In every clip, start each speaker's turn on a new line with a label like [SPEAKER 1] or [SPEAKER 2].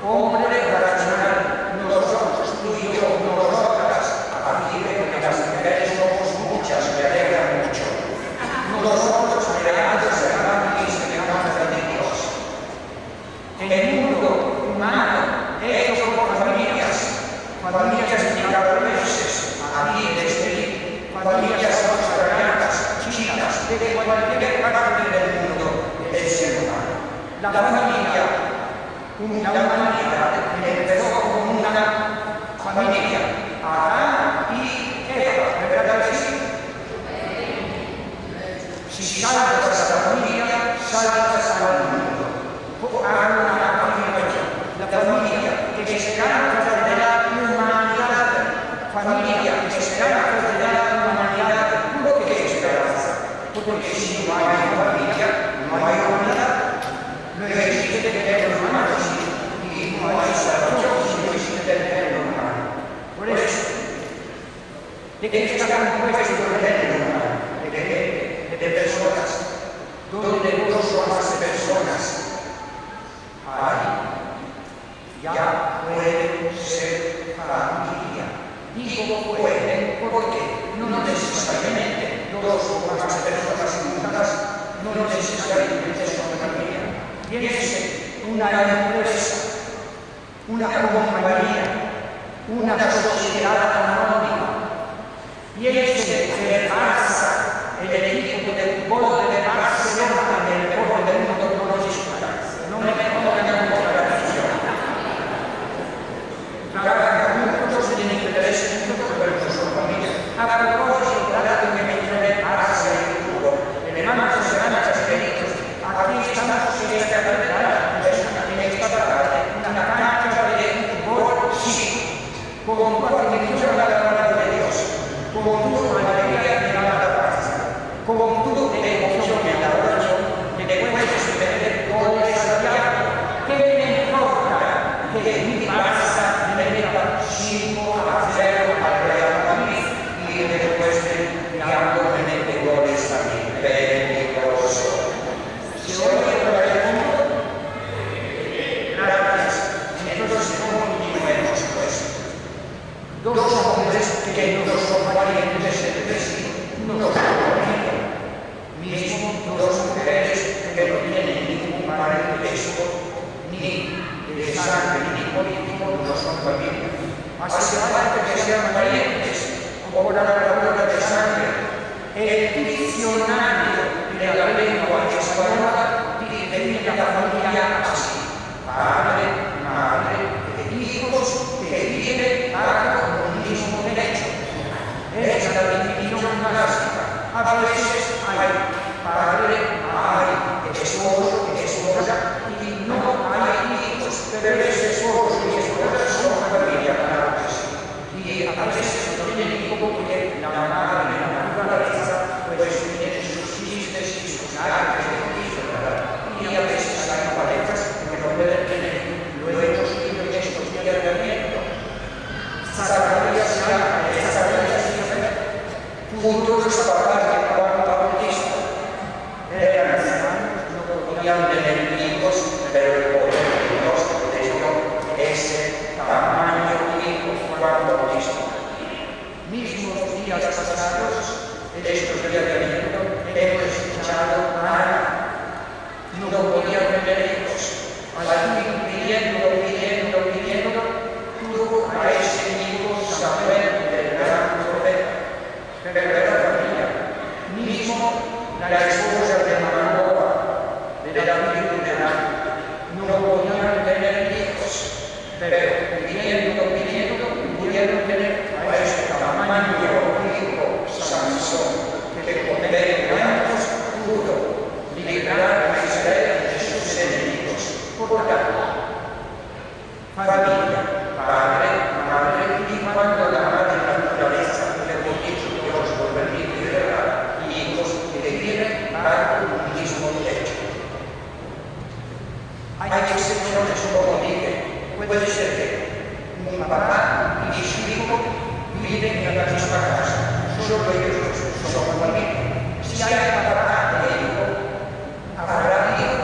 [SPEAKER 1] hombre racional familias australianas, chinas, de cualquier parte del mundo del ser humano. La familia, la humanidad, empezó como una familia, Adán y Eva, ¿verdad que sí? Si salvas a esa familia, salvas al mundo. Hagan una afirmación. La familia que esperanza de la humanidad, familia que esperanza de la humanidad, ¿por qué esperanza? Porque si no hay familia, no hay humanidad. No existe el género humano y no hay salvación si no existe el género humano. Por eso, ¿de qué está compuesto el género humano? De personas, donde dos o más personas hay, ya pueden ser familia. Digo pueden porque no necesariamente dos o más personas juntas, no necesariamente son familia. Piense una empresa, una compañía, una sociedad anónima. Piense en el Barça, el equipo de fútbol de Barcelona, en el deporte del mundo futbolístico. No me pongan en comparación. Trabajan juntos en intereses juntos, pero no son familia. A propósito, trata de mencionar Barça y el fútbol. Hermanos y hermanas queridos, aquí estamos en esta tarde, en una cancha de fútbol, sí, con tu atención a la palabra de Dios, con tu alegría de la paz, con tu devoción en la oración, que puedes tener goles al diablo. ¿Qué me importa que mi Barça le meta 5-0 al Real Madrid y después el diablo me mete goles a mí? Peligroso. ¿Se oye lo que digo? Gracias. Entonces, continuemos pues. Dos hombres que no son parientes entre sí, no son familia. Mismo dos mujeres que no tienen ningún parentesco, ni de sangre ni político, no son familia. Hace falta que sean parientes, como la levadura de sangre. El diccionario de la lengua española define la familia así: padre, madre, hijos que viven bajo un mismo derecho. Es la definición clásica. A veces hay padre, hay esposo, esposa, y no hay hijos, pero ese esposo y esposa son familia, claro que sí. Y a veces no tienen hijos porque la madre y la naturaleza pues tienen sus chistes y sus árboles de hijos, ¿verdad? Y a veces hay parejas que no pueden tener luego sus hijos y estos de tratamiento. Zacarías futuros papás de Juan Bautista eran hermanos, no podían tener hijos, pero el poder de Dios les dio ese tamaño hijo Juan Bautista. Mismos días pasados, estos días de viento, hemos escuchado a Ana. No podía tener hijos. Allí pidiendo, tuvo a ese hijo Samuel, del gran profeta. Pero era familia. Mismo la esposa de Manoah, de David de Adán, no podían tener hijos, pero pidiendo, pudieron tener a ese tamaño hijo Sansón, que con 20 años pudo liberar a Israel de sus enemigos. Por tanto, familia, padre, madre, y cuando la madre naturaleza Dios lo permite y regala, y hijos que viven bajo un mismo techo. Hay excepciones, como dije. Puede ser que un papá y su hijo viven en la misma casa, solo ellos son familia. Si hay papá e hijo, habrá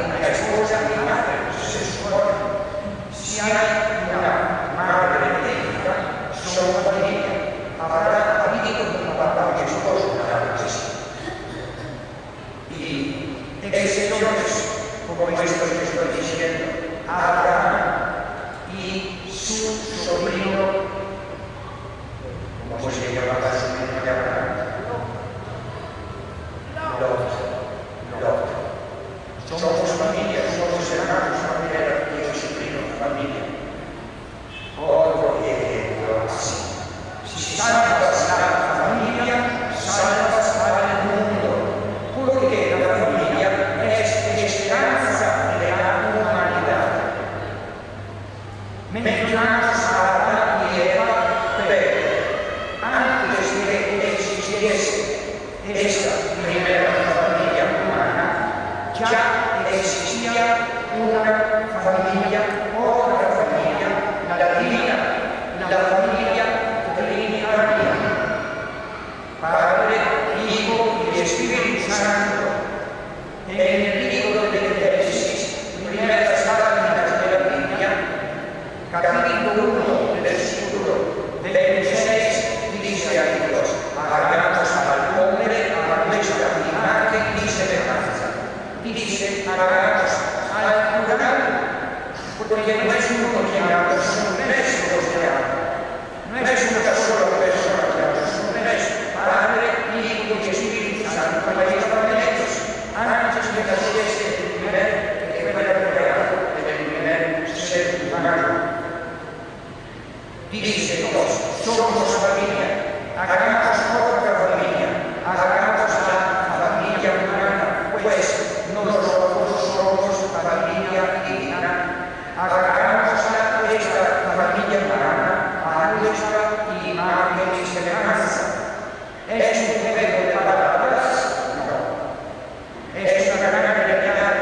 [SPEAKER 1] una esposa y madre, se supone. Si hay una madre e hija, son familia. Habrá amigos de papá y esposo, claro que sí. Y excepciones, como esto que estoy diciendo, Abraham y su sobrino, ¿cómo se llamaba su sobrino de Abraham? capítulo 1, versículo 26, dice a Dios: hagamos al hombre a nuestra imagen y semejanza. Dice: hagamos al plural, porque no es uno quien habla, son tres los que hablan. No es una sola persona que habla, son tres: Padre, Hijo y Espíritu Santo. Ahí estaban ellos antes de que naciese el primer que fuera creado, el primer ser humano. Dice Dios: somos familia, hagamos otra familia, hagamos la familia humana, pues nosotros somos familia divina. Hagamos esta familia humana a nuestra imagen y semejanza. ¿Es un juego de palabras? No. Es una gran realidad.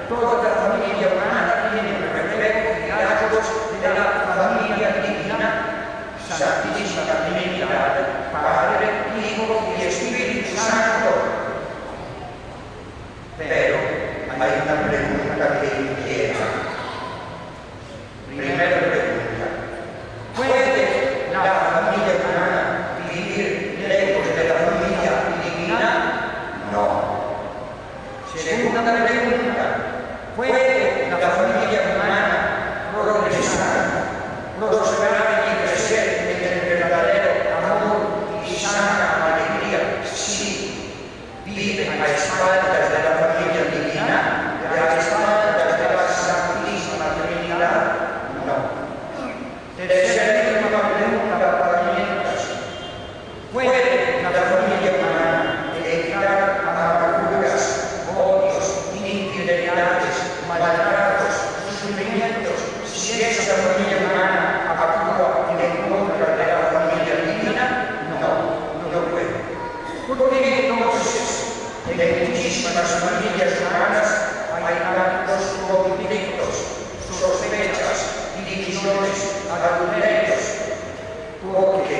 [SPEAKER 1] Toda la familia humana tiene un reflejo y rasgos de la familia divina, Santísima Trinidad, Padre, Hijo y Espíritu Santo. Pero hay una pregunta que inquieta. Primera pregunta: ¿puede la familia humana vivir lejos de la familia divina? No. Segunda pregunta: ¿puede la familia humana prosperar y crecer en el verdadero amor y sana alegría si vive a espaldas de la familia divina, a espaldas de la Santísima Trinidad? No. Tercera y última pregunta para mientras: ¿puede la familia humana evitar amarguras, odios, infidelidades, maltratos, sufrimientos, si esa familia humana actúa en contra de la familia divina? No puede. ¿Por qué entonces en muchísimas familias humanas hay tantos conflictos, sospechas, divisiones, adulterios? Porque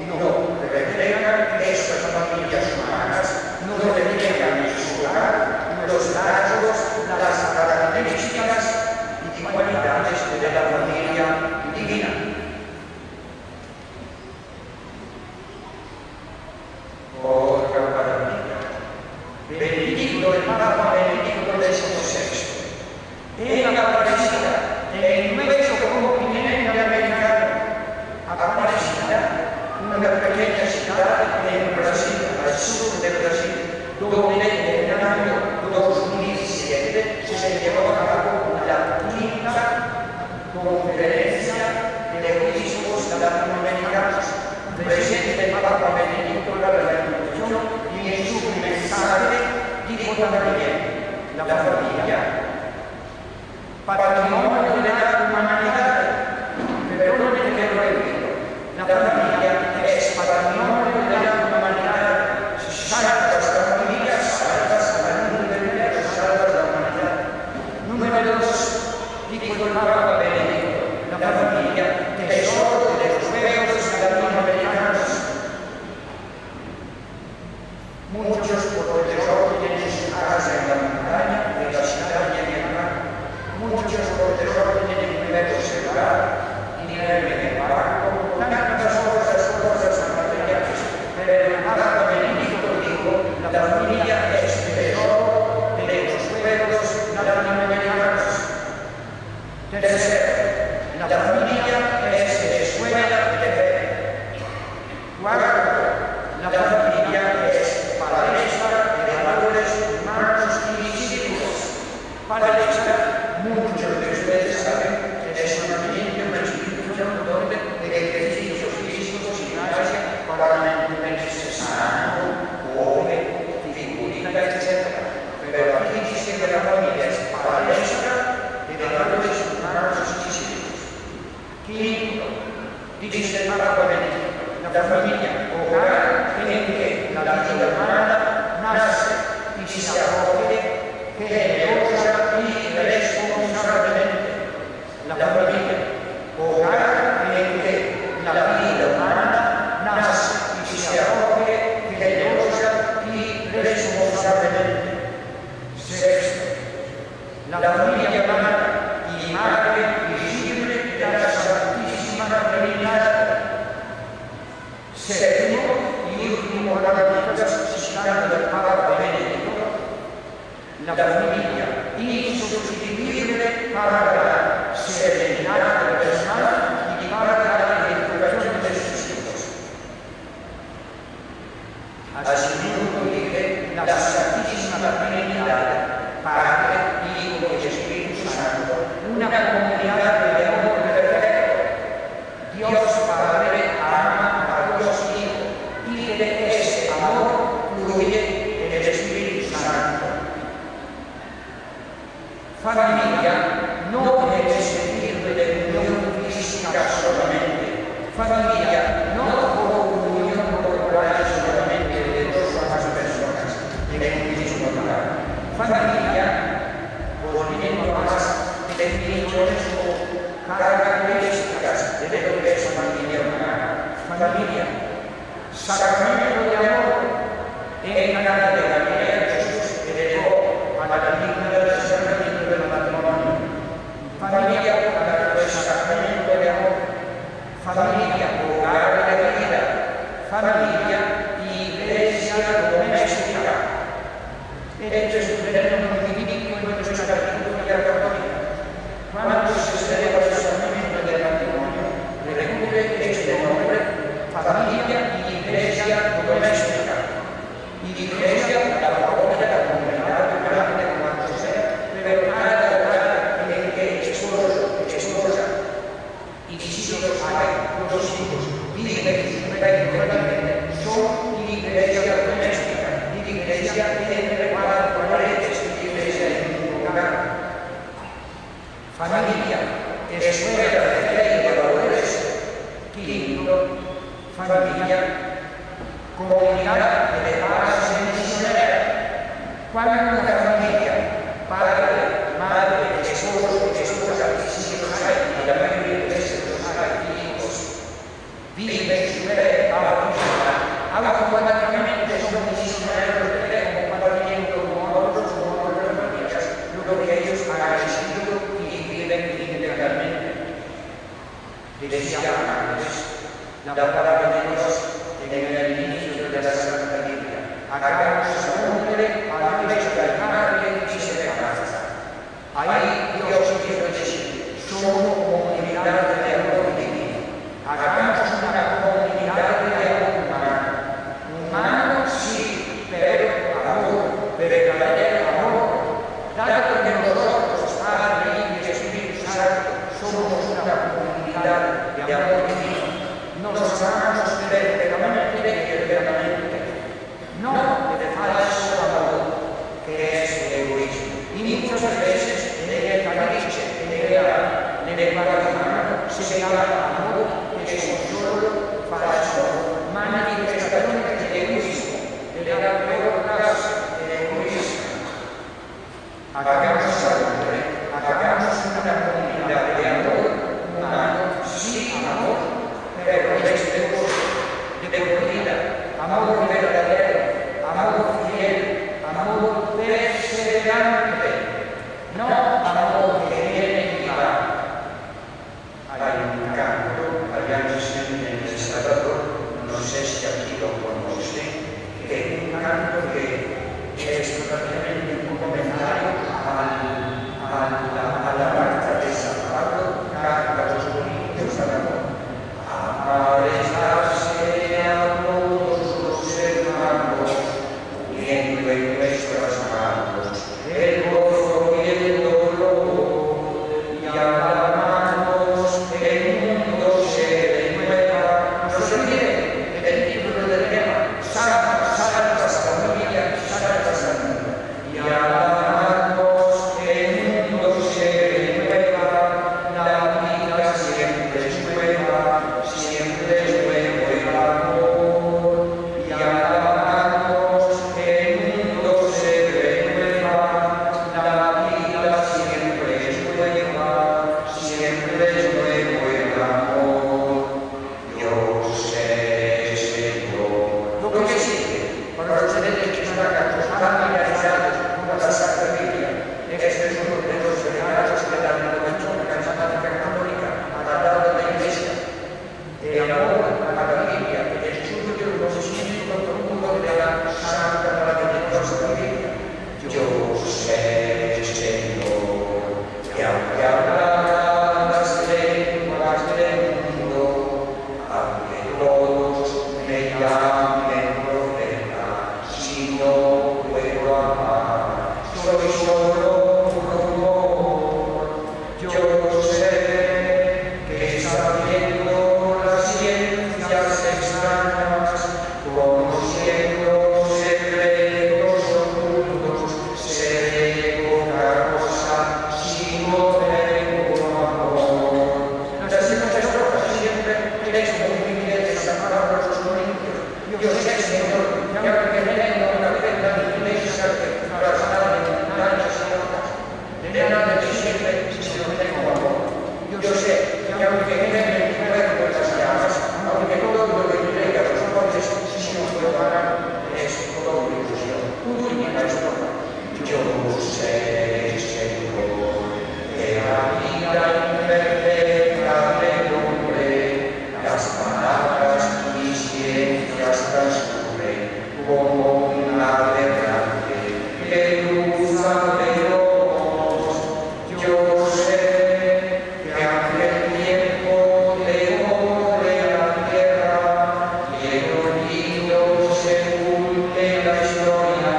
[SPEAKER 1] no reflejan estas familias humanas, no reflejan en su hogar los rasgos, las características y cualidades de la familia divina. Otra maravilla. Benedicto el Papa Benedicto XVI, en la Aparecida, en nuestro continente americano, Aparecida, una pequeña ciudad en Brasil, al sur de Brasil, donde en el año 2007 se llevó a cabo la quinta conferencia de obispos latinoamericanos. Presente el Papa Benedicto la Revolución, y en su mensaje dijo también: la familia, patrimonio de la humanidad. Perdónenme que lo repito: la familia es patrimonio de la humanidad. Salvas la familia, salvas al mundo entero, salvas la humanidad. Número 2, dijo el Papa Benedicto: la familia, tesoro de los pueblos latinoamericanos. Muchos por el tesoro tienen su casa en la montaña, en la ciudad y en el mar. Muchos por el tesoro tienen un primer celular y nivel en el barco, tantas cosas materiales. Pero el Papa Benedicto dijo: la familia es tesoro de los pueblos latinoamericanos. Tercero, la familia es escuela de fe. Cuarto, la familia es palestra de valores humanos y discípulos. Palestra, muchos de ustedes saben, es un ambiente, una institución donde ejercicios físicos y gimnasia para mantenerse sano, joven, figurita, etc. Pero aquí dice que la familia es palestra de valores humanos y discípulos. Quinto, dice el Papa Benedicto: la familia, hogar en que la vida humana nace y se acoge generosa y responsablemente. La familia, hogar en que la vida humana nace y se acoge generosa y responsablemente. Sexto, la familia humana, imagen visible de la Santísima Dios Padre ama a Dios Hijo y de ese amor fluye el Espíritu Santo. Familia no es decir de unión física solamente. Familia no como unión corporal solamente de dos o más personas en un mismo lugar. Familia, volviendo a las definiciones o características de lo que es familia humana. Familia, sacramento de amor, en la de Galilea Jesús elevó a la digna del sacramento del matrimonio. Familia, para el sacramento de amor. Familia, hogar de la vida. Familia, iglesia doméstica. Este es un término jurídico en nuestra liturgia católica. Cuando se celebra el sacramento del matrimonio, recubre este nombre, familia y iglesia doméstica. Iglesia, la parroquia, la comunidad, grande como sea, pero cada hogar en el que esposo, esposa y hijos hay, dos hijos, viven regularmente, son iglesia doméstica, iglesia entre cuatro paredes, iglesia en un hogar. Familia, escuela de fe y valores. Quinto, familia, comunidad de paz misionera. Cuando una familia, padre, madre, esposo, esposa, hijos hay, y la mayoría de estos hay hijos, viven su fe bautismal, automáticamente son misioneros de fe, compartiendo con otros familias lo que ellos han recibido y viven integralmente. Decía antes, la palabra de Dios en el inicio de la Santa Biblia. Hagamos al hombre a nuestra imagen y semejanza. Ahí Dios quiere decir, somos comunidad de amor divino. Hagamos una comunidad de amor humano. Humano sí, pero amor, verdadero amor. Dado que nosotros, Padre, Hijo y Espíritu Santo, somos una comunidad de amor divino. Nos amamos verdaderamente y eternamente, no de falso amor, que es el egoísmo. Y muchas veces en el caniche, en el humano, se llama amor, que es solo falso, manifestaciones de egoísmo, de la peor clase de egoísmo. Hagamos al hombre, hagamos una comunidad de amor humano, sí amor, pero de vida, amor verdadero, amor fiel, amor perseverante, no amor que viene y va. Hay un canto, habíamos en el Salvador, no sé si aquí lo conoce, que es un canto que es totalmente un comentario a la carta de San Pablo, carta a los Corintios al amor. Amarse a todos los hermanos, viendo en nuestras manos el gozo y el dolor tenéis muy humildes amados a los corintios. Yo sé, Señor, que aunque tengo una ofrenda inmensa que trasladar en daños y otras, de nada te sirve si no tengo amor. Yo sé que aunque tenga mi cuerpo en las llamas, aunque todo lo que entregue a los hombres, si no puedo ganar, es todo mi ilusión. Última historia. Yo sé, Señor, que la vida imperfecta del hombre, las palabras y ciencias transcurren como una aberrante que cruza veloz. Yo sé que aunque el tiempo devore la tierra y el olvido sepulte la historia,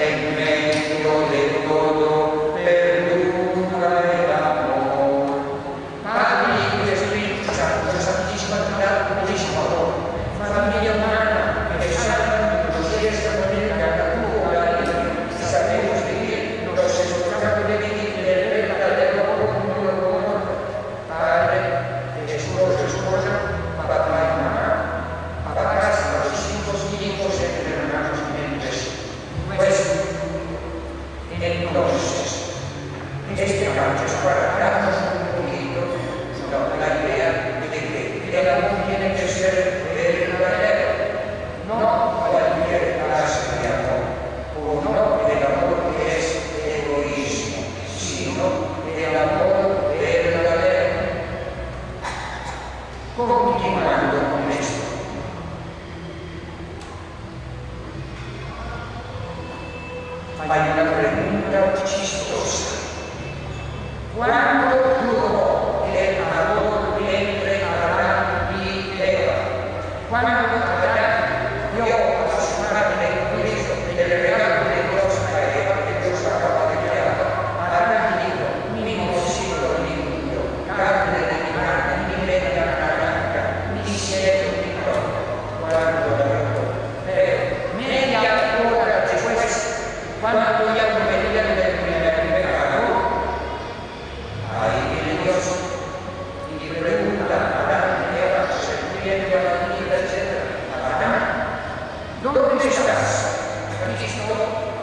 [SPEAKER 1] en medio de todo perdura el amor. Padre, Hijo y Espíritu Santo, Santísima Trinidad, purísimo amor, familia humana, que salgan los días de la vida cada tuvo la vida, y sabemos vivir, nos esforzamos de vivir y de ver del amor como un nuevo amor. Padre, esposo, esposa, papá y mamá, papás, los hijos y hijos entre hermanos y mentes. Pues, entonces, este canto es para darnos un poquito la idea de que el amor tiene que ser verdadero, no cualquier clase de amor, o no el amor que es egoísmo, sino el amor verdadero. Continuando con esto, hay una pregunta chistosa. ¿Cuánto duró el amor entre Adán y Eva? ¿Cuándo Adán dio a su madre Cristo el regalo de Dios a Eva que Dios acaba de crear? Adán dijo, mi mocito limpio, carne de mi carne, mi media naranja, mi cielo, mi trono. ¿Cuándo lo dio? Pero media hora después, cuando ya cometían el primer pecado, ahí viene Dios y pregunta a Adán y Eva, serpiente a la vida, etc. Adán, ¿dónde estás? Cristo,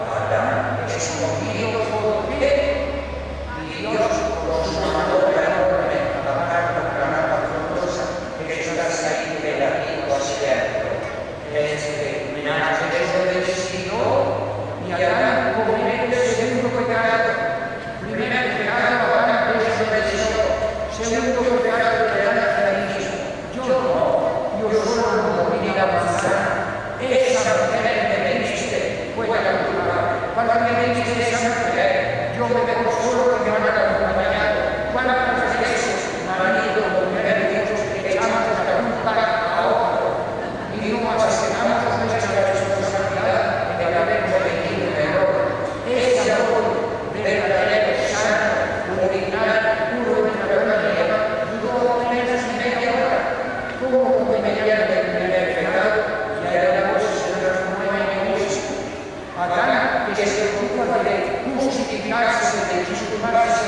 [SPEAKER 1] Adán, escondido por qué? Y Dios, por su amor enorme, apagando la granada frondosa, que estás ahí de la vida cierto. Me has desobedecido y Adán comete el segundo pecado. Primer pecado, Adán desobedeció. Segundo pecado, Adán mismo. Yo no, yo solo morí la manzana. Esa mujer que me diste fue la culpable. Cuando me diste esa mujer, yo me veo solo que me van a acompañar. ¿Cuántas veces, marido, mujer, Dios, echamos la culpa a otro? Y no aceptamos nuestra responsabilidad de haber cometido el error. Ese amor verdadero, sano, original, puro en la verdad, duró apenas media hora. Como comediante del primer pecado, y ahora la voz se transformó en egoísmo. Adán, que se preocupa de justificarse, de disculparse,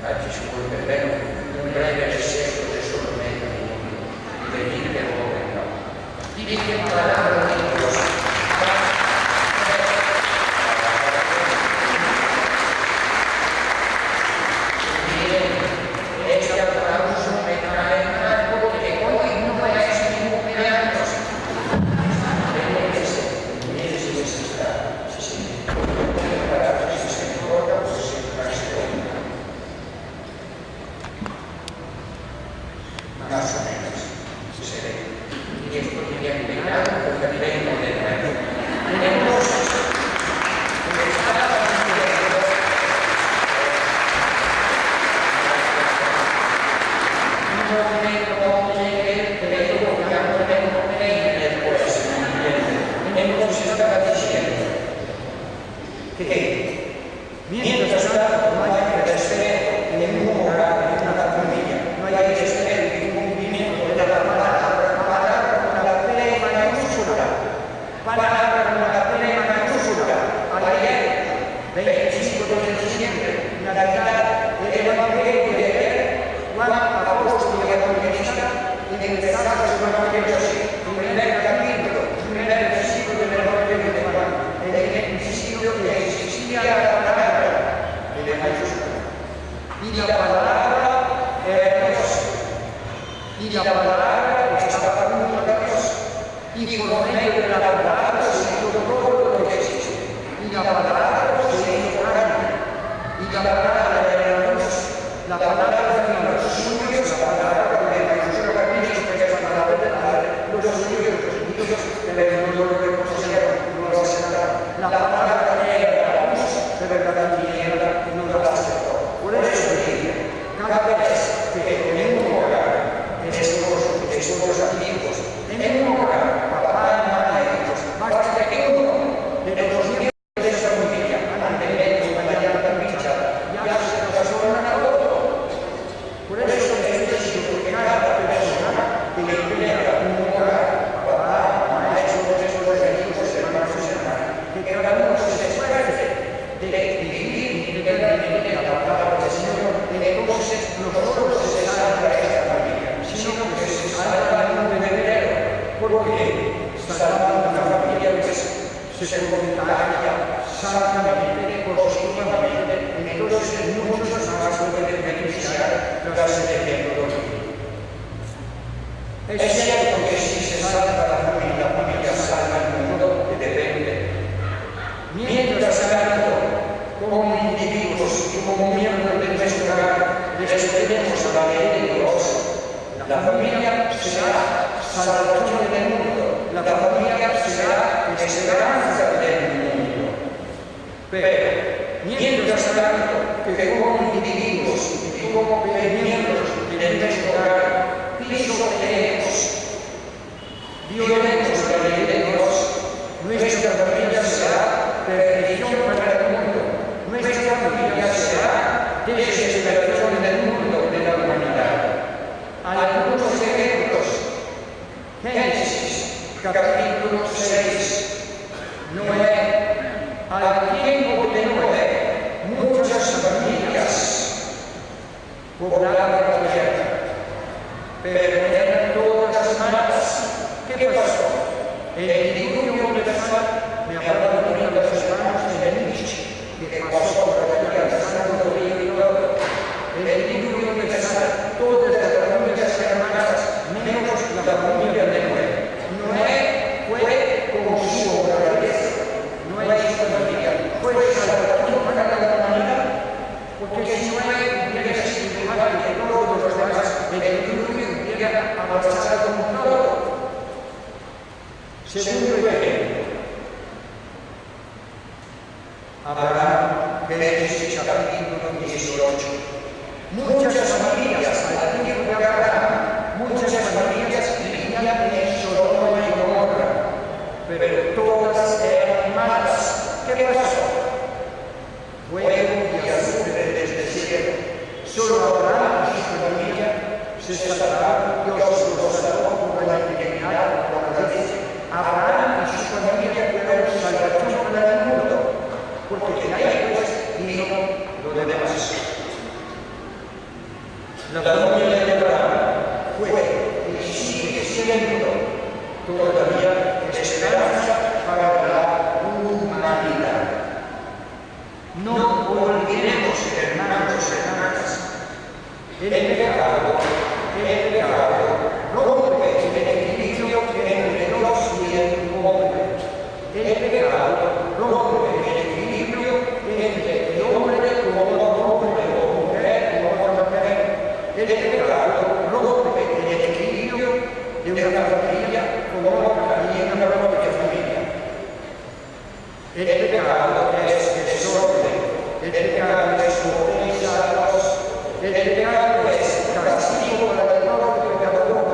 [SPEAKER 1] Oggi su quel terreno un breve recesso del solo mezzo di venire ora no. Di che parlare di cosa? La familia de Abraham fue y sigue siendo todavía esperanza para la humanidad. No olvidemos, hermanos y hermanas, el pecado rompe el equilibrio entre Dios y el hombre. El pecado rompe el equilibrio entre el hombre como hombre o mujer como otra mujer. El pecado rompe el equilibrio de una familia como otra y en una propia familia. El pecado es desorden, el pecado es ofensa a Dios, el pecado es castigo para el propio pecador.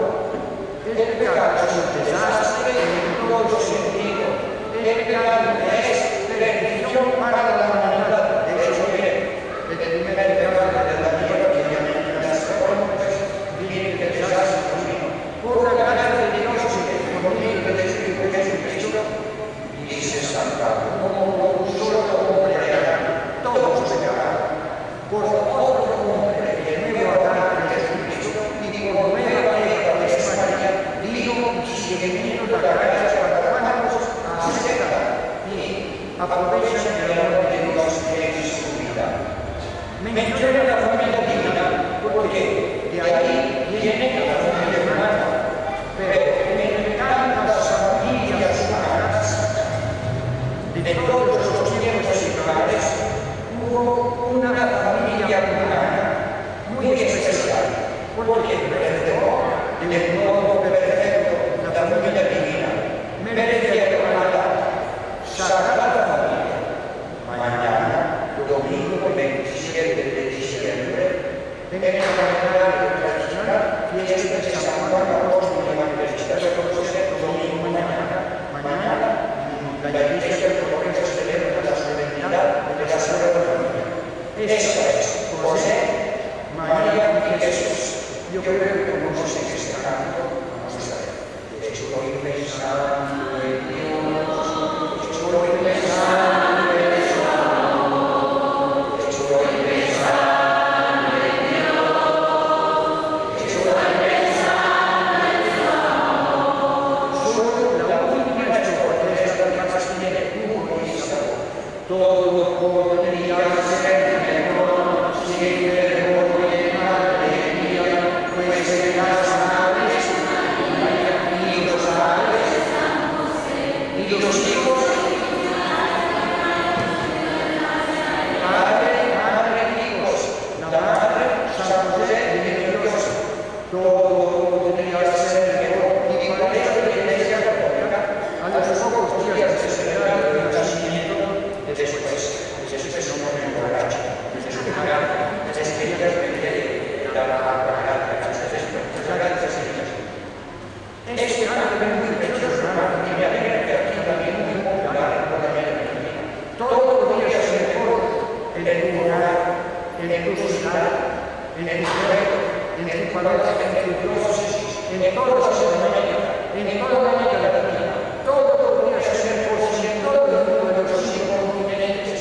[SPEAKER 1] El pecado es un desastre en todo sentido. El pecado es perdición para la humanidad. De eso viene el primer pecado de la tierra que llaman las hombres, viene del desastre divino. Por la gracia de Dios y por medio del Espíritu Jesucristo, dice San Pablo, como un solo hombre hará, todos pecarán. Por otro hombre, el nuevo Adán de Jesucristo, y por nueva Eva de María, digo y sigue viniendo la gracia para hermanos, aceptan y aprovechan el amor de Dios en su vida. Mencioné la familia divina porque de ahí viene la familia humana, pero en tantas familias humanas, de todos los tiempos y lugares, hubo una familia humana muy especial, porque reflejó del modo perfecto la familia divina. Me refiero a la Sagrada Familia. Mañana, domingo 27 de diciembre, en el calendario tradicional, fiesta de San Juan Apóstol y Evangelista, domingo mañana, la Iglesia Ortodoxa celebra la solemnidad de la Sagrada Familia. Esta es José, María y Jesús. Yo creo que conocen este canto. Vamos a ver. Estoy pensando en Dios, estoy pensando en Dios, estoy pensando en Dios, estoy pensando en Dios. Soy la última estrategia que más tiene humanista. Todo podría ser mejor si el hombre madre mía fuese las madres y los padres y los hijos, padre, madre, hijos, la madre, San José y Dios. Todo podría ser mejor y por eso la Iglesia Católica a los pocos días de celebrar el nacimiento después no me emborracho, este canto es muy precioso, hermano, y me alegra que aquí también es muy popular por la Argentina. Todo podría ser mejor en tu hogar, en tu ciudad, en tu pueblo, en tu parroquia, en tu diócesis, en toda Sudamérica, en toda América Latina. Todo podría ser mejor si en todo el mundo de los 5 continentes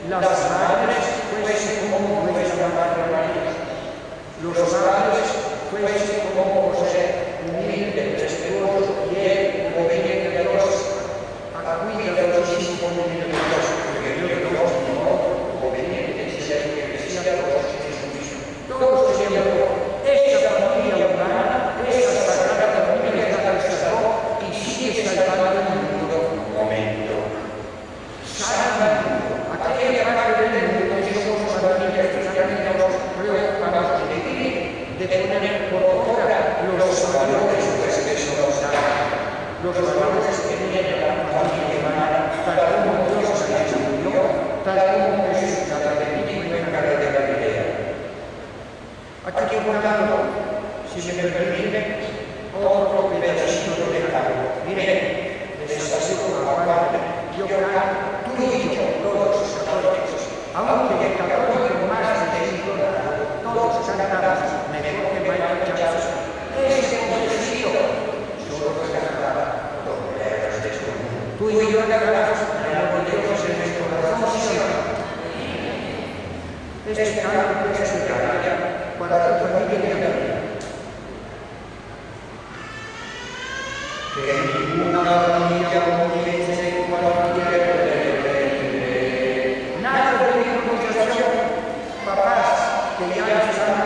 [SPEAKER 1] las madres fuesen como nuestra Madre María, los padres fuesen como José, humilde, respetuoso, fiel, obediente a Dios, cuida de los hijos obedientes a Dios, porque Dios no obediente, dice la Iglesia, a todos Jesucristo. Todos serían esta familia humana, esta sagrada familia que la salvó y sigue salvando el mundo. Un momento. Salva el mundo. Aquella parte del mundo que somos familias cristianas nos preocupamos de vivir, de poner por obra los valores que se nos dan, los valores que tiene la familia humana, tal como Dios la instituyó, tal como Jesús la bendijo en Cana de Galilea. Aquí, por tanto, si me permiten, otro pedacito de canto. Miren, les aseguro aparte, yo canto tú y yo, todos los católicos, aunque el católico más desintonado, todos cantamos mejor que Michael Jackson. Ese pobrecito solo cantaba dos letras de su mundo. Tú y yo cantamos el amor de Dios en nuestro corazón, ¿sí o no? Este canto es de Canaria para tu familia que ya están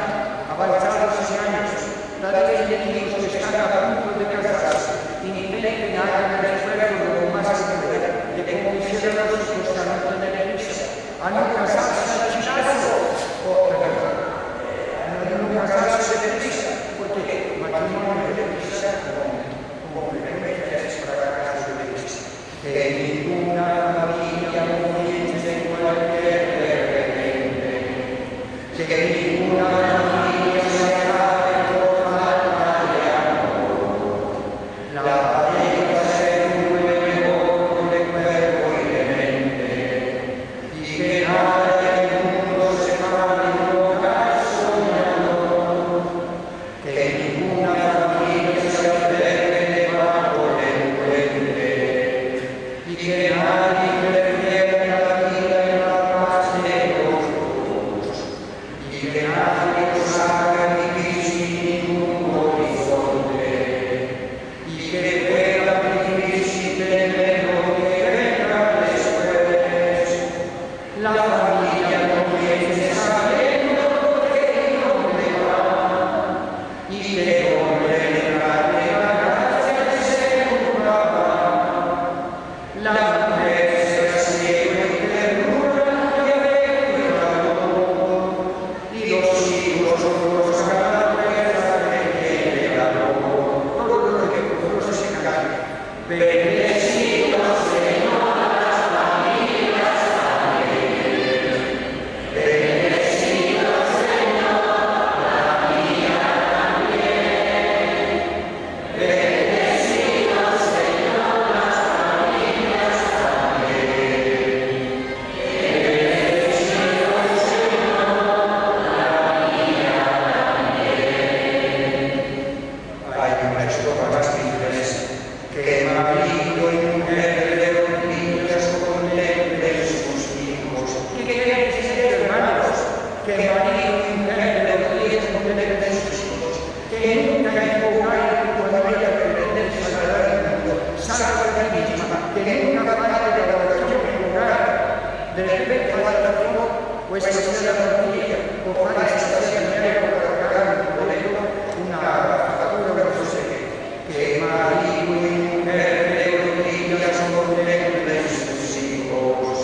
[SPEAKER 1] avanzados en años, padres de niños que están a punto de casarse, intenten hagan el esfuerzo lo más que puedan de convencer a los hijos a no tener prisa, a no casarse al chinazo, o no casarse de prisa, porque matrimonio de prisa como frecuencia es fracaso de prisa. Que ninguna familia comience en cualquier repente, que ninguna familia se acabe por falta de amor. La pareja se renueve con de cuerpo y de mente, y que nada del mundo se pare en hogar soñador, que ninguna familia se albergue debajo del puente, y que nadie prefiera la vida en la paz de los otros, y que nadie os haga vivir sin ningún horizonte, y que pueda vivir sin temer lo que venga después. La familia comience sabiendo que no le va, y que hombre le darle la gracia de ser un papá. La mujer se asiega en ternura y afecto y calor, y los hijos buscan la fuerza que tiene el amor. Todo lo que no se cae. Bendecidos, Señor, las familias también. Bendecidos, Señor, la mía también. Bendecidos, Señor, las familias también. Bendecidos, Señor, la mía también. Hay una estrofa más inglesa, que marido y mujer de rodillas contemplen sus hijos. ¿Qué quiere decir, hermanos? Que marido y mujer de rodillas contemplen sus hijos. Que nunca enfocar cuando haya que perderse al dar el mundo, salga de ti misma. Que nunca falte de la oración en lugar. De repente falta todo, pues que sea la tortilla, o para esta señal para cagar en boleto una factura no sé qué. Que marido y mujer de rodillas contemplen sus hijos,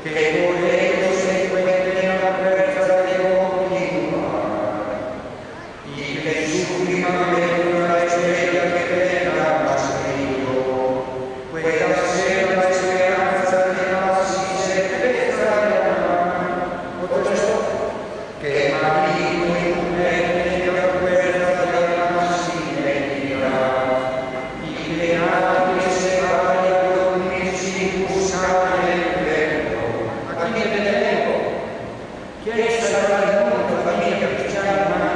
[SPEAKER 1] que por ellos se encuentren la fuerza de continuar, y que en su primavera la estrella que tenga más brillo pueda ser la esperanza de más y certeza de amar. Otro esto, que marido y mujer tengan fuerza de más y dignidad, y que nadie se vaya a dormir sin buscar el perdón. Aquí me detengo. ¿Quieres salvar el mundo, familia cristiana hermana?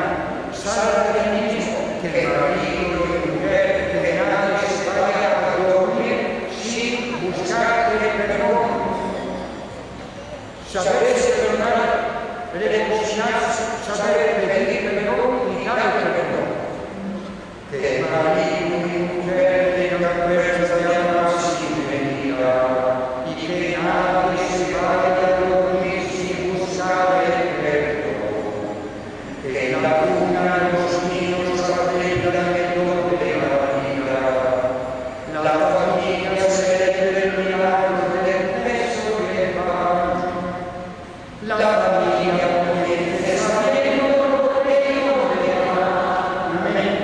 [SPEAKER 1] Salva de ti mismo, que marido y mujer, que nadie se vaya a dormir sin buscar el perdón. Saber perdonar, reconciliarse, saber pedir perdón y dar perdón. Que marido y mujer tengan fuerza de amar sin medida, y que nadie se vaya a dormir sin buscar el perdón. Que en la cuna los niños aprendan el don de la vida. La familia se determina del peso y el pan. La familia comience sabiendo lo que no le va. Amén.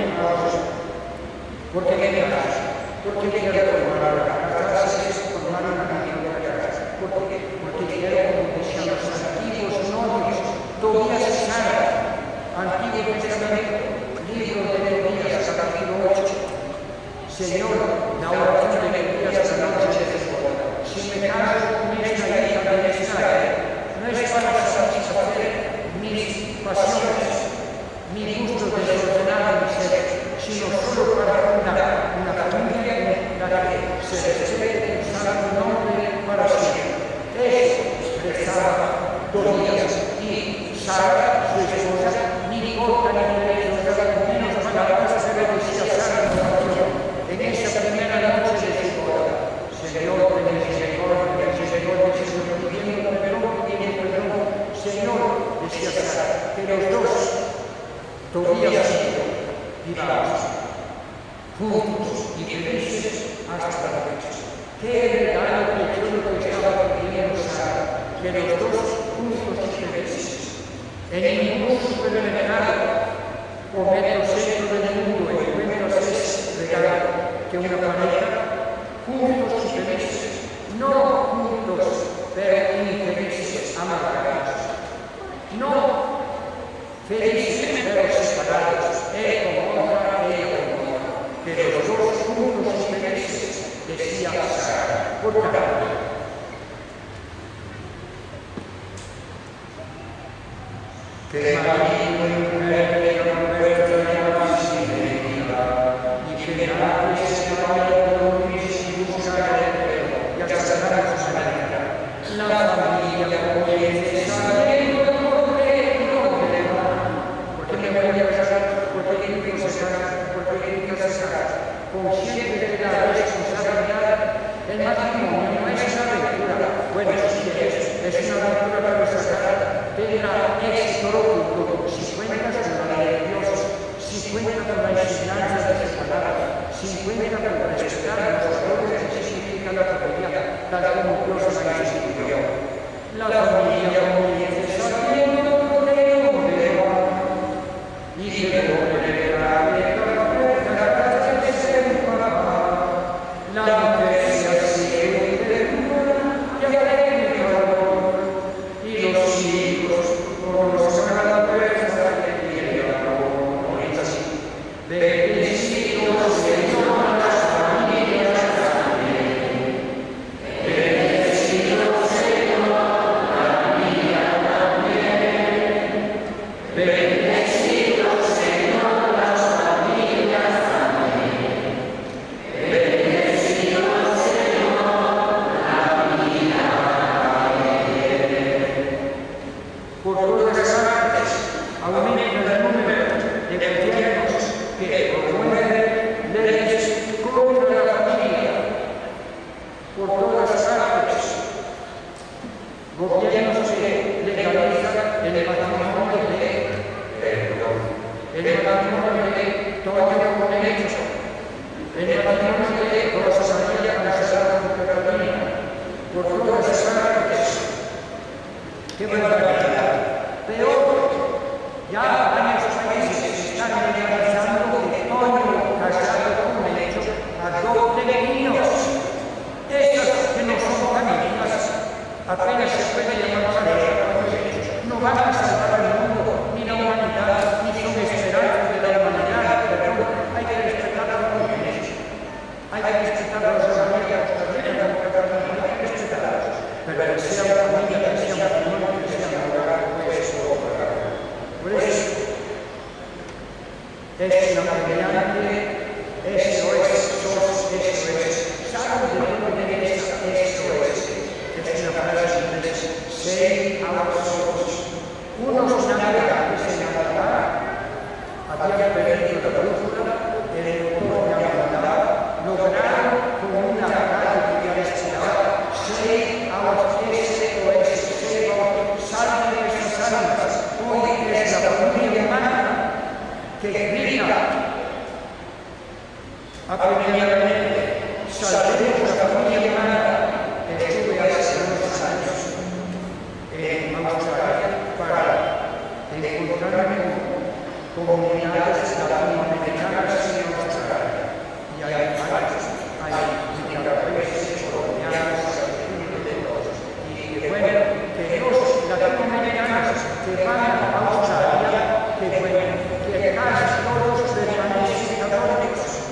[SPEAKER 1] ¿Por qué me casas? Porque quiero formar la casa, es formar una familia de casa. Porque quiero que sean los antiguos novios, Tobías y Sara, Antiguo Testamento, libro de Tobías, capítulo 8. Señor, la oración de Tobías esta noche de desboda. Si me caso con esta hija de Israel, no es para satisfacer mis pasiones, mi gusto desordenado y ser, sino solo para fundar una familia en la que se respete el santo nombre para siempre. Eso rezaba Tobías y Sara, su esposa, ni corta ni derecha, menos palabras se le decía Sara en oración. En esa primera noche de su boda, Señor, ten misericordia, Señor, pidiendo perdón, Señor, decía Sara, que los dos todavía vivamos juntos y felices hasta la fecha. Qué regalo precioso que estaba pidiendo Sara, que los dos juntos y felices. En ningún supermercado o metrocentro del mundo encuentras ese regalo que una pareja juntos y felices, no juntos pero infelices, amargados, no felices pero separados, él con otra, ella con otra, que los dos juntos y felices, decía Sara. Por tanto, que marido y mujer tengan puesto en la misericordia y que nadie se vaya por un y buscar el pelo y hasta la familia. La familia comienza sabiendo por qué no me van, por qué me voy a casar, por qué quiero casar, por qué quiero casar. Consciente de la responsabilidad, el matrimonio no es una aventura. Bueno, sí es una aventura para sacar, tendrá éxito rotundo si cuentas con la ley de Dios, si cuentas con la enseñanza de su palabra, si cuentas con respetar los valores que significa la familia, tal como Dios la instituyó. La familia comienza sabiendo por qué no me van, y que no me grave la casa de ser papá, la mujer se hace de luna y alegre el calor, y los hijos conozcan la fuerza que tiene el amor. Es así. Bendecidos Señor las familias también. Bendecidos Señor la mía también. Bendecidos Señor las familias también. Bendecidos Señor la mía también. Por todas partes aumenta el número de gobiernos que promueven leyes contra la familia. Por todas partes, gobiernos que legalizan el matrimonio de Toño con Hecho, el matrimonio de Rosa María casada con Catalina. Por todas partes, qué barbaridad. Peor, ya varios países están legalizando que Toño casado con Hecho adopte niños. Estos que no son familias, apenas se puede llamar pareja, no van a salvar al mundo, ni la humanidad, ni son esperanzas de la humanidad, perdón, hay que respetar a los niños, hay que respetar a los familias, hay que respetarlos, pero que sea familia, que sea matrimonio, que sea hogar, pues por eso, es una mediante, eso es, ¿saben de dónde viene eso es? Es una frase inglesa, say our souls. Unos navegantes en Canadá habían perdido la brújula, el motor de Canadá, lograron con una radio que respiraba, say our SOS, say our salve de esas almas. Hoy es la familia humana que grita apremiadamente, salvemos la familia humana. Estuve hace unos años en Australia para encontrarme con comunidades latinoamericanas en Australia. Y hay varios, hay nicaragüenses, colombianos, de todos. Y bueno, que los latinoamericanos que van a Australia, que casi todos permanecen católicos.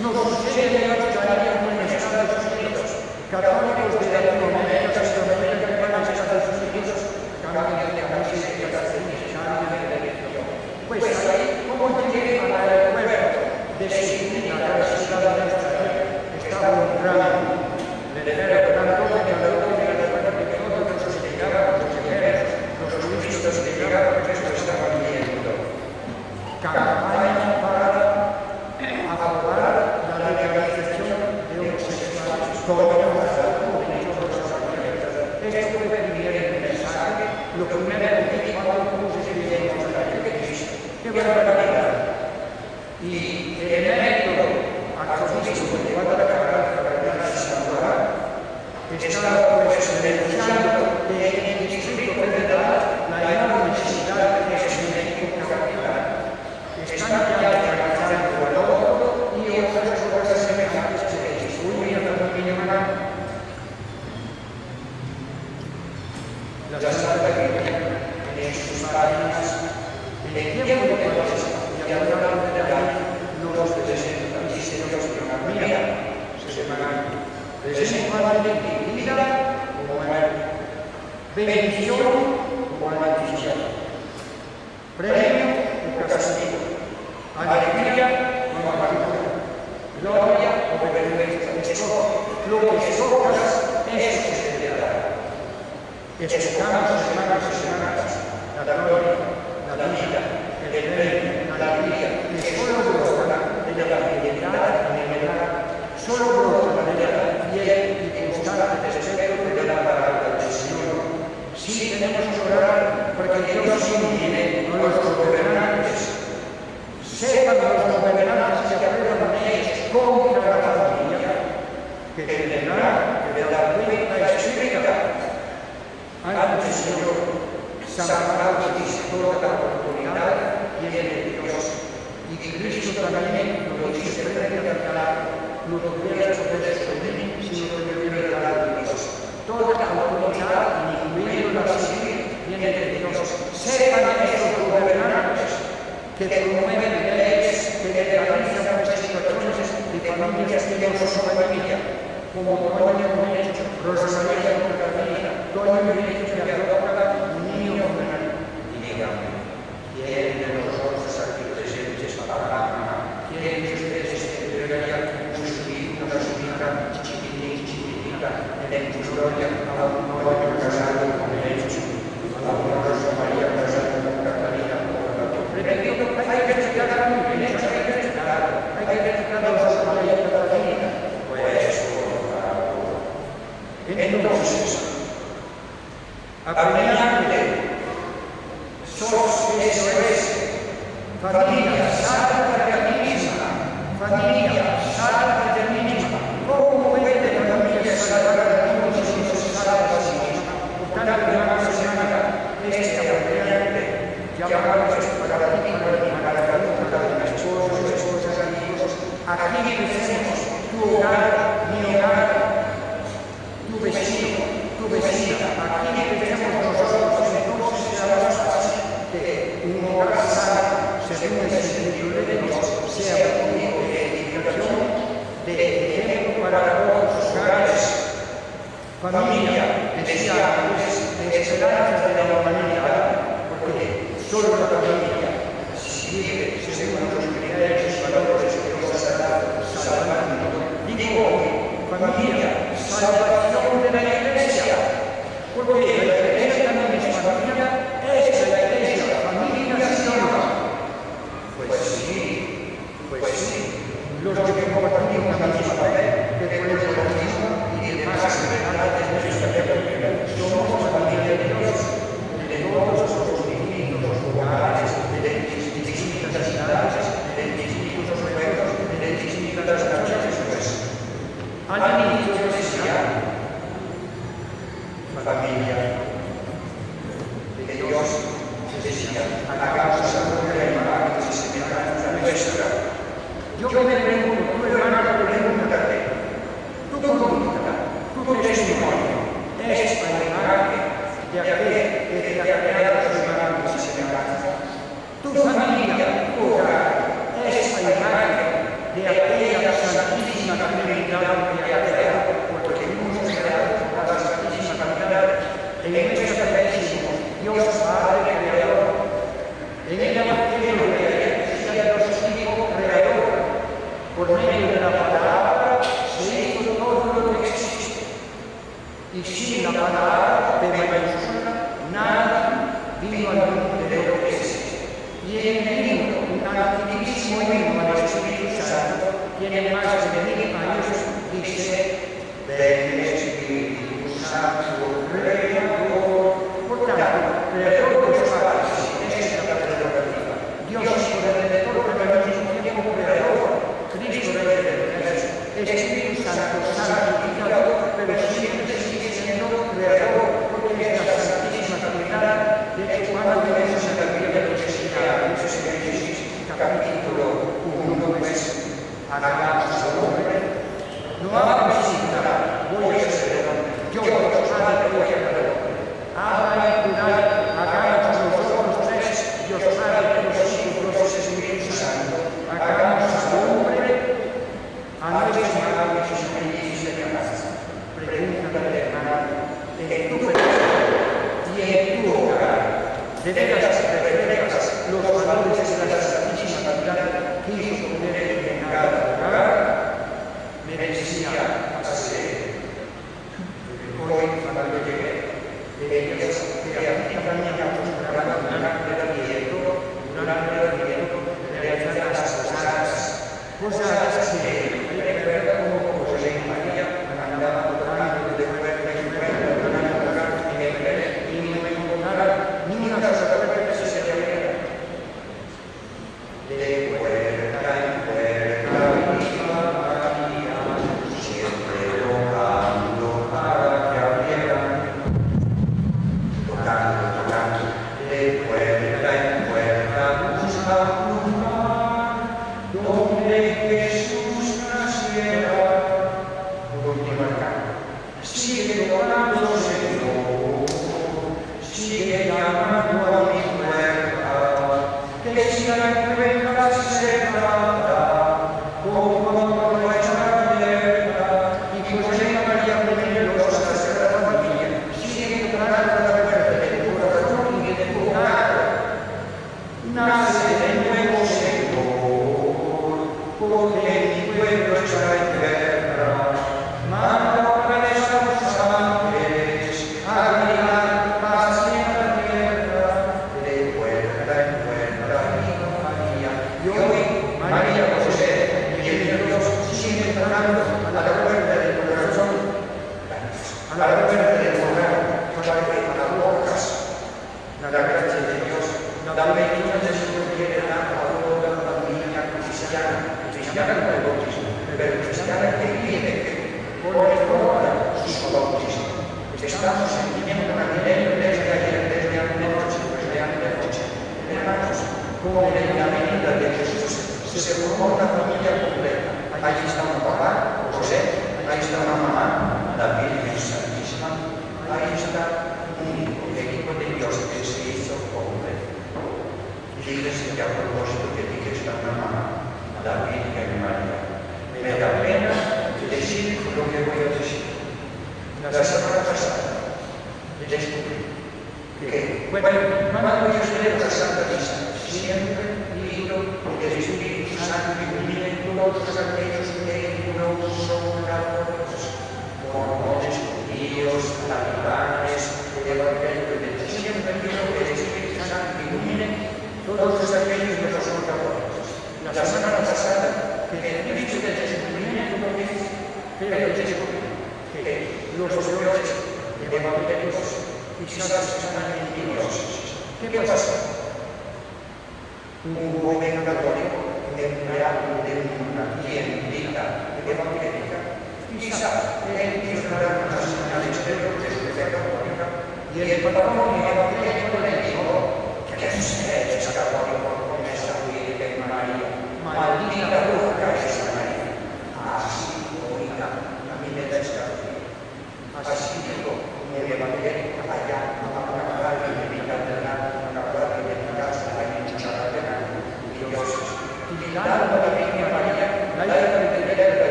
[SPEAKER 1] No sucede en Australia como en Estados Unidos. Católicos de Latinoamérica, Centroamérica, que van a Estados Unidos, cambian de camisa y calcetines, cambian de religión. Pues ahí, ¿cómo llegué al aeropuerto de Sydney, a la ciudad de Australia? Estaba un gran velero grandote que habló de la fuerza de todos los que llegaban, los viajeros, los turistas que llegaban, que esto estaban viendo. Campaña para aprobar la legalización de homosexuales. Esto fue el primer mensaje, lo primero que vi cuando puse barbaridad. Y el método arzobispo de Guadalajara, Cardenal Sandoval, está pues denunciando que en el Distrito Federal la enorme necesidad que es México capital. Están ya organizando el oro y otras cosas semejantes que destruyen a la familia humana. La Santa Biblia, en sus páginas, en el tiempo de Cristo y a lo largo de la vida, nos presenta misterios de la María, se llaman presenta vida como muerte, bendición como maldición, premio o castigo, alegría o amargura, gloria o vergüenza. Lo que escojas, eso se te dará. Escojamos, hermanos y hermanas, la gloria, la vida, el premio, la alegría, que solo brota de la fidelidad y humildad, solo brota de la fiel y constante respeto de la palabra del Señor. Sí tenemos que orar porque Dios ilumine a los gobernantes. Sepan los gobernantes que aprueban leyes contra la familia, que tendrán que dar cuenta explícita ante el Señor. San Pablo dice toda la oportunidad viene de Dios. Y Cristo también lo dice frente a Pilato, no tuvieras poder sobre mí si no te hubiera dado Dios. Toda la autoridad, incluyendo la civil, viene de Dios. Sepan estos gobernantes que promueven leyes que legalizan las situaciones de familias que no son familia, como Doña Munecho, Rosa María Montaña, Doña Munecho que adopta un niño femenino. Dígame, ¿quién de nosotros aquí presentes para quién de ustedes esperaría que su hija chiquitita, en tu gloria, a un novio casado con Munecho, a una Rosa María casada con Catalina? Repito, hay que explicar muy bien, hay que explicar a Rosa María Catalina. Entonces, apremiante, sos eso es, familia, sálvate de ti misma, familia, sálvate de ti misma. ¿Cómo puede la familia salvar a Dios si no se salva a sí misma? Por tanto, hermanos y hermanas, apremiante, llamados para ti, para mis esposos, amigos, aquí empecemos tu hogar, mi hogar, tu vecino, tu vecina. Aquí empecemos nosotros, entonces será más fácil que un hogar sano, según el Espíritu de Dios, sea un motivo de edificación, de ejemplo para todos los hogares. Familia, decía antes, de esperanza de la humanidad, porque solo la familia, si vive según los criterios y valores que Dios ha dado, salvará al mundo. Digo hoy, familia, salvación de la Iglesia, porque la Iglesia también es familia, es la Iglesia, familia santa. Pues sí, los que compartimos la misma fe, que por el bautismo y demás semejantes de nuestra fe, somos familia de Dios, de todos los distintos lugares, de distintas edades, de distintos pueblos, de distintas naciones. Al inicio decía, familia de Dios, decía, hagamos a la imagen y semejanza nuestra. Yo me pregunto, tu hermano, pregúntate, tu conducta, tu testimonio, es a la imagen de aquel que te ha creado su imagen y semejanza. Tu familia, tu hogar, es a la imagen de aquella santísima Trinidad que ha creado, porque fuimos creados por la santísima Trinidad. En nuestra fe decimos, Dios Padre Creador. En el Evangelio de la Iglesia Dios Hijo Creador. Por medio de la palabra se hizo todo lo que existe. Y sin la palabra de mayúscula, nada vino al mundo de lo que existe. Y en el himno, un antiquísimo himno al Espíritu Santo, tiene más de 1000 años, dice, ven Espíritu Santo, Creador. Por tanto, creador de los padres, esta es la prerrogativa. Dios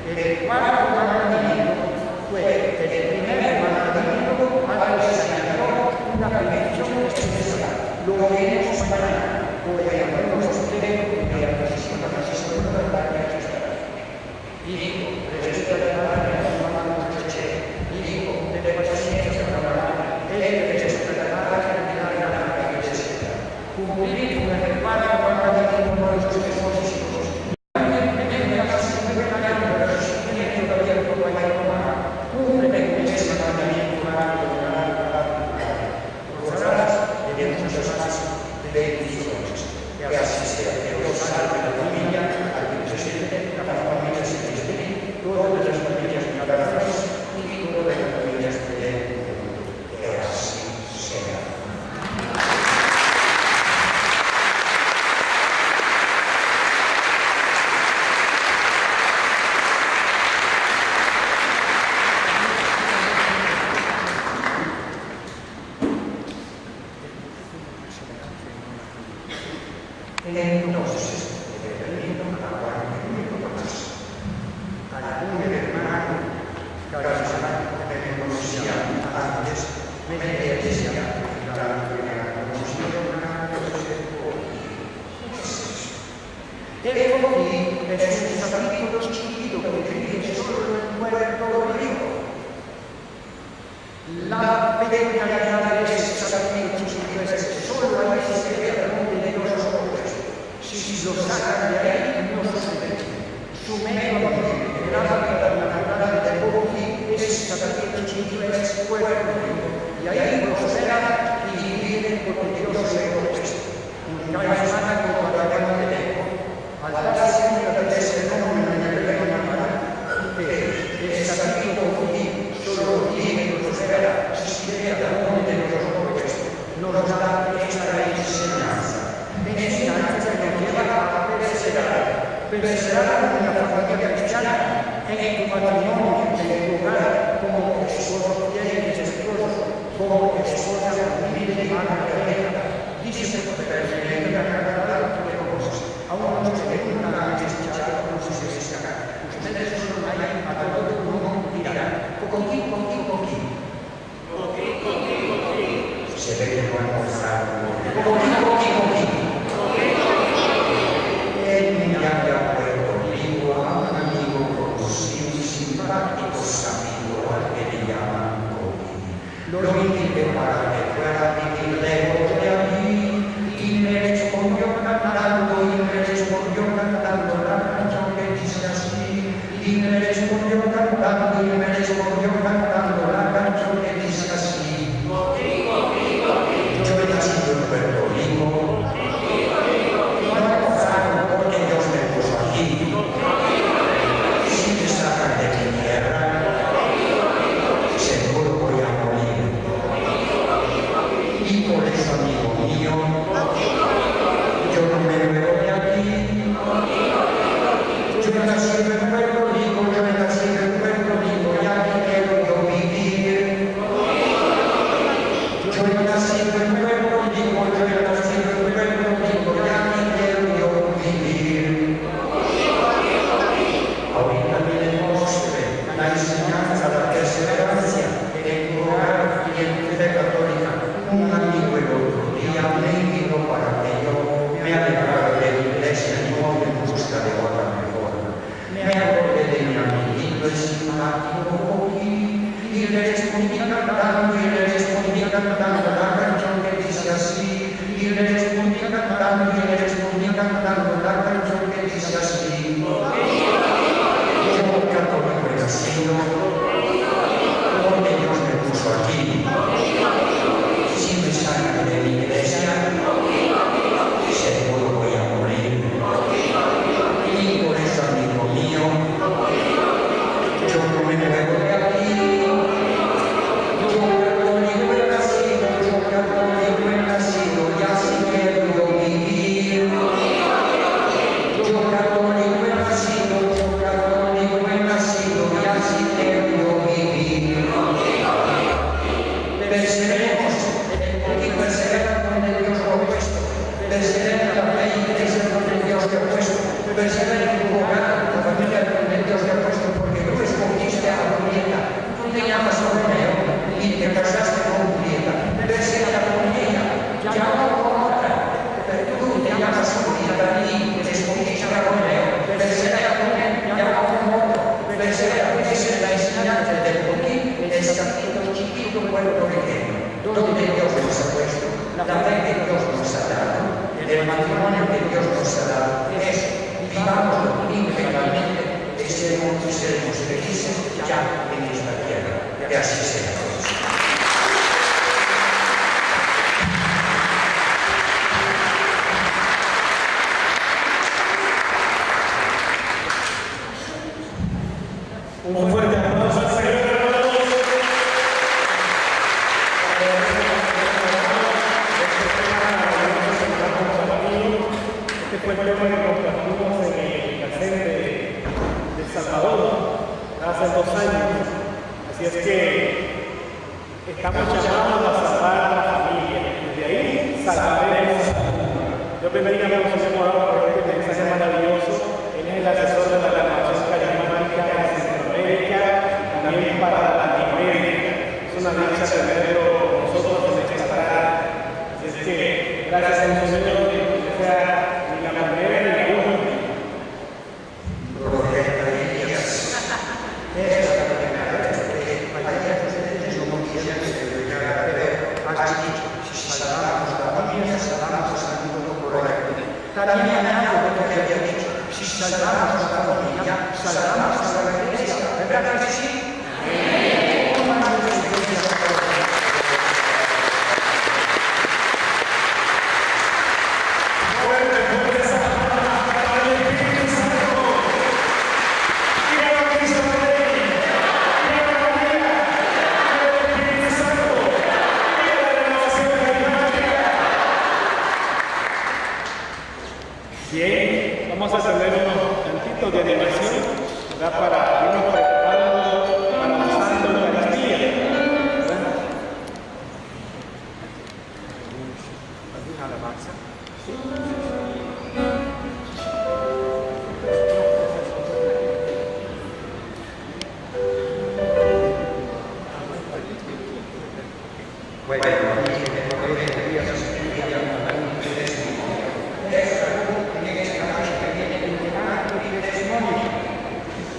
[SPEAKER 2] El
[SPEAKER 1] el cuarto mandamiento fue el primer mandamiento al que se añadió una bendición especial. Lo veremos mañana. Hoy hablamos de la posición de la segunda parte de esta. Hijo, respeta la madre de tu hermano José. Hijo, ten paciencia con Abraham. Él respeta la madre de la iglesia. Cumplir con el cuarto mandamiento de nuestros esposos. Que así sea, que Dios salve la familia, al que nos siente, a las familias que nos tienen, todas las familias catalanas y todas las familias del mundo. Que así sea. Entonces, determino a Juan más. Algún hermano que me conocía antes, me decía, claro que me conocía el Evangelio es un capítulo chiquito que vive solo en Puerto Rico. La peculiaridad de este capítulo chiquito es que solo ahí se ve el mundo de Dios. Si lo sacan de ahí, no sucede. Su método de la natural de Boki es capítulo chiquito es Puerto Rico. Y ahí prospera y vive porque Dios le contesta. Un carismático para la de al darse cuenta de ese fenómeno en el reino animal, que es capítulo Boki solo vive y prospera si quiere al mundo de los hombres, nos da esta enseñanza. Enseñanza que nos lleva a perseverar en la familia cristiana, en tu matrimonio, en tu hogar, como esposo fiel y esposo, como esposa humilde y madre. Dice que la carga de cosas, aún no se preguntan a escuchar cómo se descarga. Ustedes solo hay a todo el mundo dirán, contigo. Se ve que no han mostrado contigo. Él me había Puerto Rico a un amigo conocido y simpático amigo al que le llaman Coqui. Lo invité para que fuera a vivir lejos de allí y me respondió cantando la canción que dice así. Y me respondió cantando la canción que dice así. Yo he nacido en Puerto Rico. Yo nací en Puerto Rico, pueblo pequeño, donde Dios nos ha puesto, la fe que Dios nos ha dado, el matrimonio que Dios nos ha dado, es vivamos íntegramente, seremos felices ya en esta tierra. Que así sea.
[SPEAKER 2] Un fuerte aplauso al Señor, hermanos. Este fue el tema que compartimos en el cassette de Salvador hace 2 años. Así es que estamos llamados a salvar a la familia. Desde ahí salvaremos. Yo bendiga a nuestro Señor por este mensaje maravilloso. Él es el asesor de la renovación carismática en Centroamérica, también para Latinoamérica. Es una dicha tenerlo con nosotros en esta tarde. Así es que gracias a nuestro Señor, que sea ni la primera ni la última.
[SPEAKER 1] También añado lo que había dicho, si salvamos a la familia, salvamos a la iglesia, ¿verdad que sí?
[SPEAKER 2] Bien, vamos a tener unos tantitos de animación, ¿verdad? Para irnos preparando, avanzando en la Eucaristía. ¿Alguna alabanza?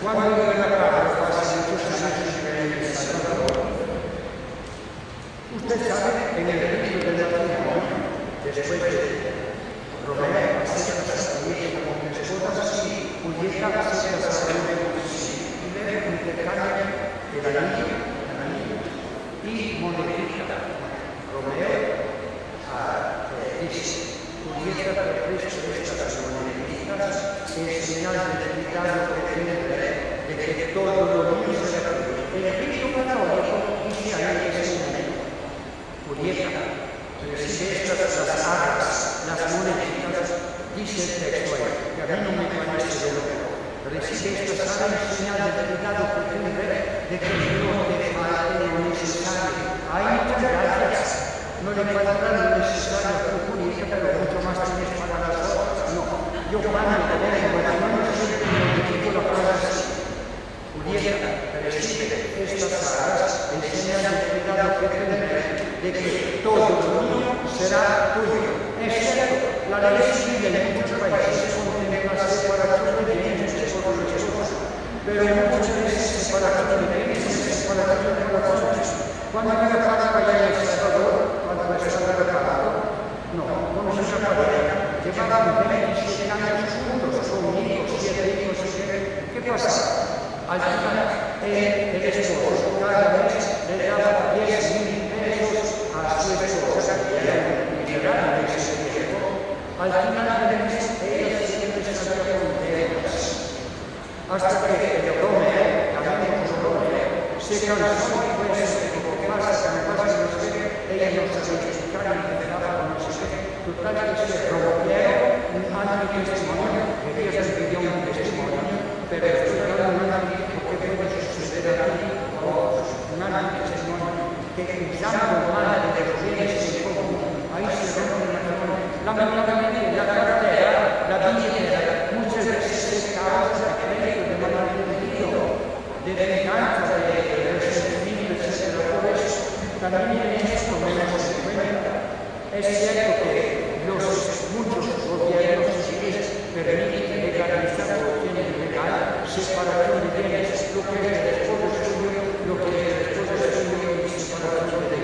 [SPEAKER 1] Cuando de la palabra hace muchos años que El Salvador, usted sabe, en el rito del matrimonio, después de Romeo acepta a su familia como esposas y Julieta acepta a su familia como y luego intercambian el anillo y monedifica. Romeo dice, Julieta te presto estas monedificas en señal de debilidad que tiene de que todo lo mío será tuyo. El Espíritu Católico dice a él que es un momento. Julieta, recibe estas las arras, las moneditas, dice el texto ahí, que a mí no me parece de lo mejor. Recibe estas arras en señal de debilidad que tiene de que no te falte lo necesario. Ay, muchas gracias. No le faltará lo necesario a tu Julieta, pero mucho más tienes para las otras. No, yo cuando tener en matrimonio siempre me digo la frase. Julieta, recibe estas arras en señal de cuidado que tendré de que todo lo mío será tuyo. Es cierto, la ley civil en muchos países contempla la separación de bienes de esposo y esposa, pero muchas veces separación de bienes es separación de corazones. Cuando hay una pareja allá en El Salvador, cuando está reparado, no se separa. Llevaban 27 años juntos, son hijos, 7 hijos, ¿qué pasa? Al final, el esposo cada mes le daba 10.000 pesos a su esposa, que era un liberal en ese tiempo. Al final del mes, ella siempre salía contentas. Hasta que Romeo, también con Romeo, se cansó y fue ¿qué pasa? No sé qué. Ella no sabía explicar ni empezaba no sé qué. Total que se rompieron un año de testimonio, que ella se pidió un testimonio, pero estoy hablando de un año que puede suceder a ti o a otros. Un año de testimonio que usando mal de los bienes en común, ahí se rompe el matrimonio. Lamentablemente, la cartera, la billetera, muchas veces se causa de crédito de malentendido, de venganza, de resentimiento, etc. Por eso, también en esto tenemos en cuenta. Es cierto que muchos gobiernos civiles permiten legalizar lo que es legal, separación de bienes, lo que es el esposo suyo, lo que es el esposo suyo y separación de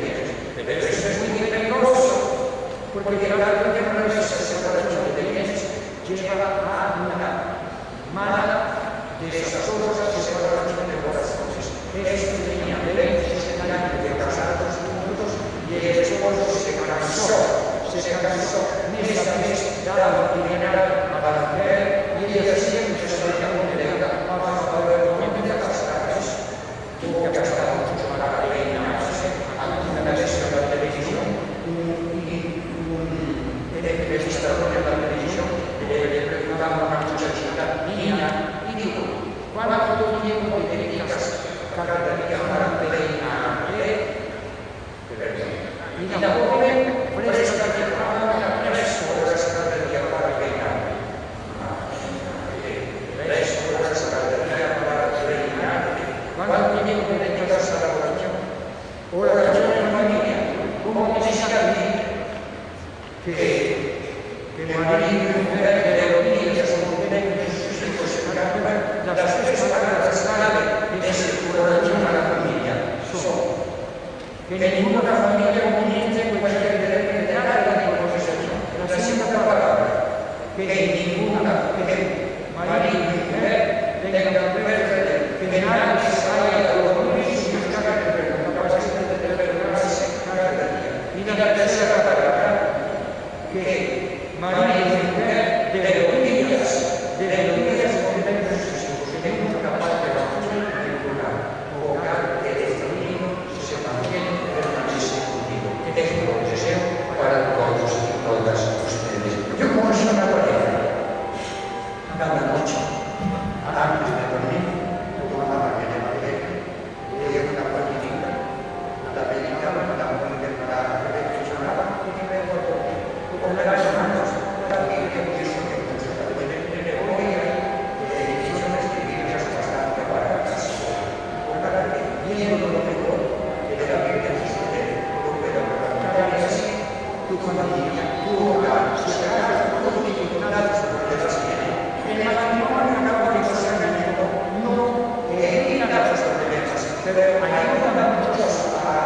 [SPEAKER 1] pero ayúdame mucho a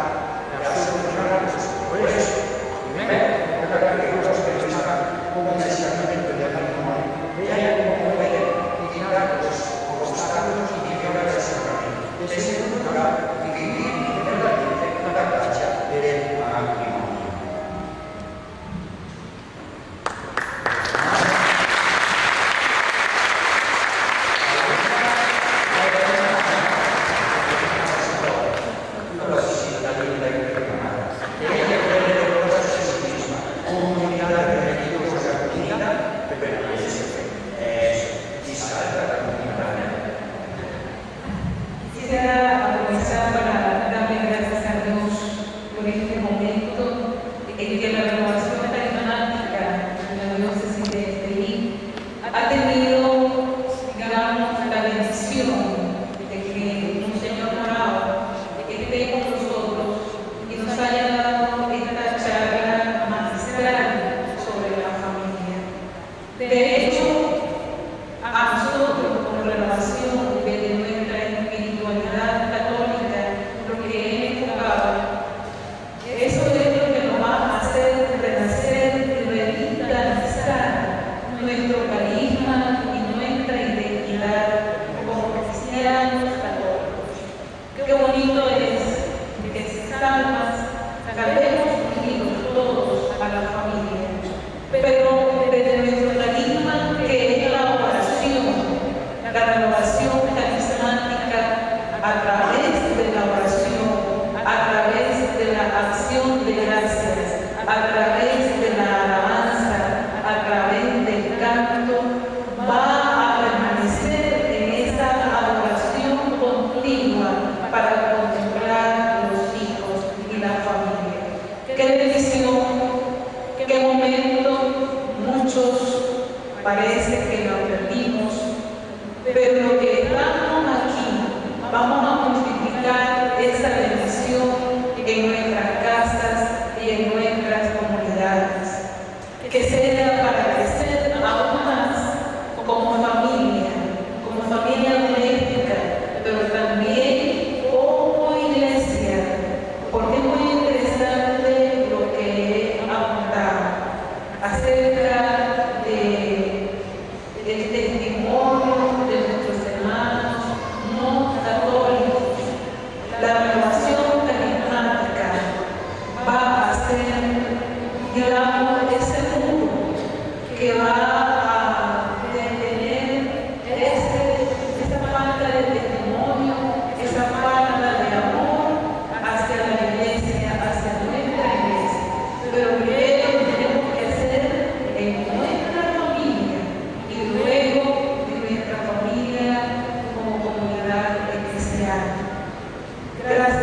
[SPEAKER 1] solucionar por eso. Primero, recuerda que Dios que está con el sacramento de la comunión, vea cómo puede quitar los obstáculos y violar el sacramento. En segundo lugar, vivir verdaderamente la gracia del matrimonio.
[SPEAKER 3] Gracias.